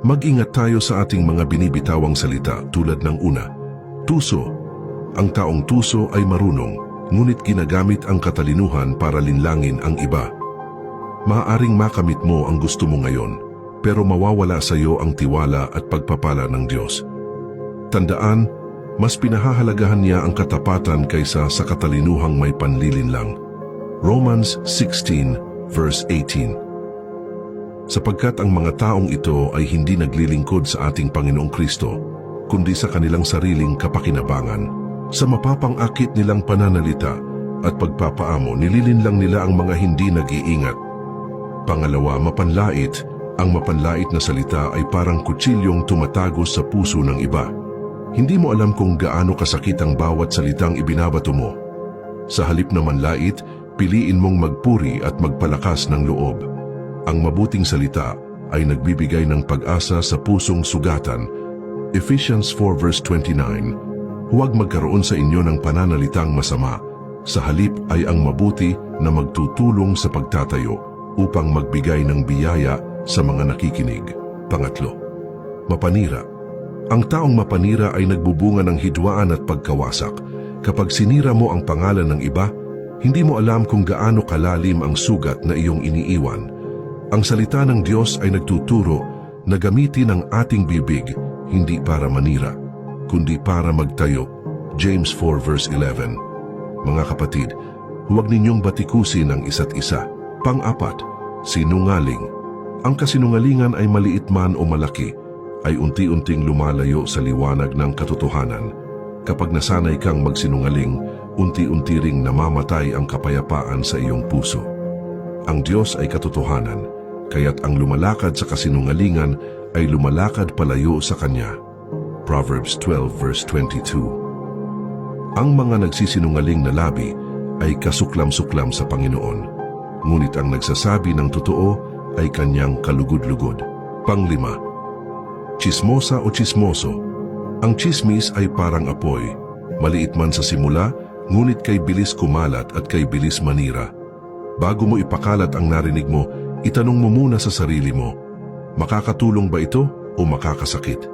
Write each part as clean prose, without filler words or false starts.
Mag-ingat tayo sa ating mga binibitawang salita tulad ng una, tuso. Ang taong tuso ay marunong, ngunit ginagamit ang katalinuhan para linlangin ang iba. Maaaring makamit mo ang gusto mo ngayon, pero mawawala sa iyo ang tiwala at pagpapala ng Diyos. Tandaan, mas pinahahalagahan niya ang katapatan kaysa sa katalinuhang may panlilinlang. Romans 16 verse 18. Sapagkat ang mga taong ito ay hindi naglilingkod sa ating Panginoong Kristo, kundi sa kanilang sariling kapakinabangan. Sa mapapang-akit nilang pananalita at pagpapaamo, nililinlang nila ang mga hindi nag-iingat. Pangalawa, mapanlait. Ang mapanlait na salita ay parang kutsilyong tumatagos sa puso ng iba. Hindi mo alam kung gaano kasakit ang bawat salitang ibinabato mo. Sa halip na manlait, piliin mong magpuri at magpalakas ng loob. Ang mabuting salita ay nagbibigay ng pag-asa sa pusong sugatan. Ephesians 4 verse 29. Huwag magkaroon sa inyo ng pananalitang masama. Sa halip ay ang mabuti na magtutulong sa pagtatayo upang magbigay ng biyaya sa mga nakikinig. Pangatlo, mapanira. Ang taong mapanira ay nagbubunga ng hidwaan at pagkawasak. Kapag sinira mo ang pangalan ng iba, hindi mo alam kung gaano kalalim ang sugat na iyong iniiwan. Ang salita ng Diyos ay nagtuturo na gamitin ang ating bibig hindi para manira, kundi para magtayo. James 4 verse 11. Mga kapatid, huwag ninyong batikusin ang isa't isa. Pang-apat, sinungaling. Ang kasinungalingan ay maliit man o malaki, ay unti-unting lumalayo sa liwanag ng katotohanan. Kapag nasanay kang magsinungaling, unti-unti ring namamatay ang kapayapaan sa iyong puso. Ang Diyos ay katotohanan, kaya't ang lumalakad sa kasinungalingan ay lumalakad palayo sa Kanya. Proverbs 12 verse 22. Ang mga nagsisinungaling na labi ay kasuklam-suklam sa Panginoon, ngunit ang nagsasabi ng totoo ay Kanyang kalugod-lugod. Panglima, tsismosa o tsismoso. Ang tsismis ay parang apoy, maliit man sa simula, ngunit kay bilis kumalat at kay bilis manira. Bago mo ipakalat ang narinig mo, itanong mo muna sa sarili mo, makakatulong ba ito o makakasakit?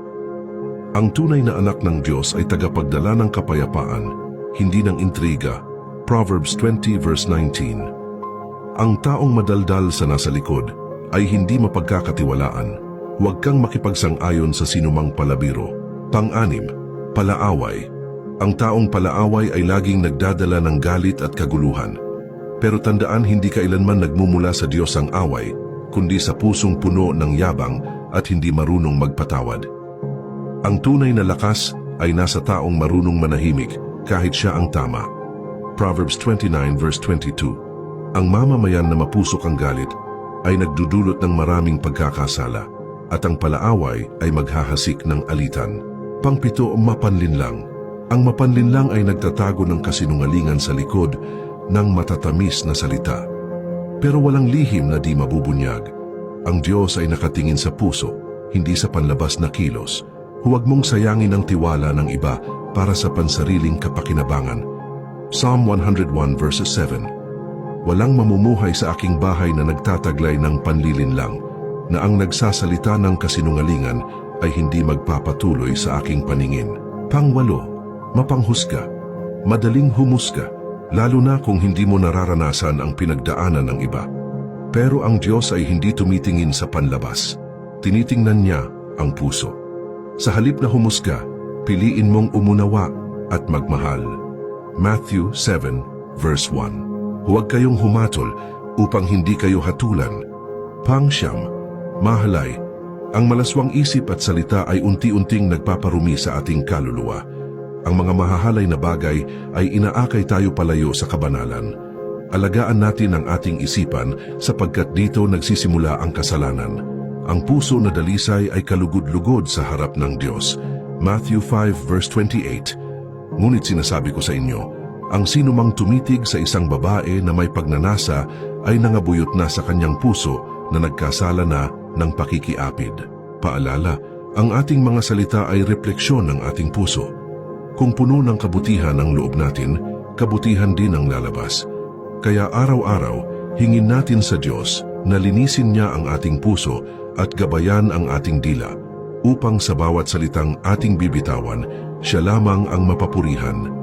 Ang tunay na anak ng Diyos ay tagapagdala ng kapayapaan, hindi ng intriga. Proverbs 20 verse 19. Ang taong madaldal sa nasa likod ay hindi mapagkakatiwalaan. Huwag kang makipagsang-ayon sa sinumang palabiro. Pang-anim, palaaway. Ang taong palaaway ay laging nagdadala ng galit at kaguluhan. Pero tandaan, hindi kailanman nagmumula sa Diyos ang away, kundi sa pusong puno ng yabang at hindi marunong magpatawad. Ang tunay na lakas ay nasa taong marunong manahimik kahit siya ang tama. Proverbs 29 verse 22. Ang mamamayan na mapusok ang galit ay nagdudulot ng maraming pagkakasala, at ang palaaway ay maghahasik ng alitan. Pangpito, mapanlinlang. Ang mapanlinlang ay nagtatago ng kasinungalingan sa likod ng matatamis na salita. Pero walang lihim na di mabubunyag. Ang Diyos ay nakatingin sa puso, hindi sa panlabas na kilos. Huwag mong sayangin ang tiwala ng iba para sa pansariling kapakinabangan. Psalm 101 verses 7. Walang mamumuhay sa aking bahay na nagtataglay ng panlilinlang, na ang nagsasalita ng kasinungalingan ay hindi magpapatuloy sa aking paningin. Pangwalo, mapanghusga. Madaling humusga, lalo na kung hindi mo nararanasan ang pinagdaanan ng iba. Pero ang Diyos ay hindi tumitingin sa panlabas. Tinitingnan niya ang puso. Sa halip na humusga, piliin mong umunawa at magmahal. Matthew 7 verse 1. Huwag kayong humatol upang hindi kayo hatulan. Pangsyam, mahalay. Ang malaswang isip at salita ay unti-unting nagpaparumi sa ating kaluluwa. Ang mga mahahalay na bagay ay inaakay tayo palayo sa kabanalan. Alagaan natin ang ating isipan sapagkat dito nagsisimula ang kasalanan. Ang puso na dalisay ay kalugod-lugod sa harap ng Diyos. Matthew 5 verse 28. Ngunit sinasabi ko sa inyo, ang sinumang tumitig sa isang babae na may pagnanasa ay nangabuyot na sa kanyang puso na nagkasala na ng pakikiapid. Paalala, ang ating mga salita ay refleksyon ng ating puso. Kung puno ng kabutihan ang loob natin, kabutihan din ang lalabas. Kaya araw-araw, hingin natin sa Diyos na linisin niya ang ating puso at gabayan ang ating dila upang sa bawat salitang ating bibitawan, siya lamang ang mapapurihan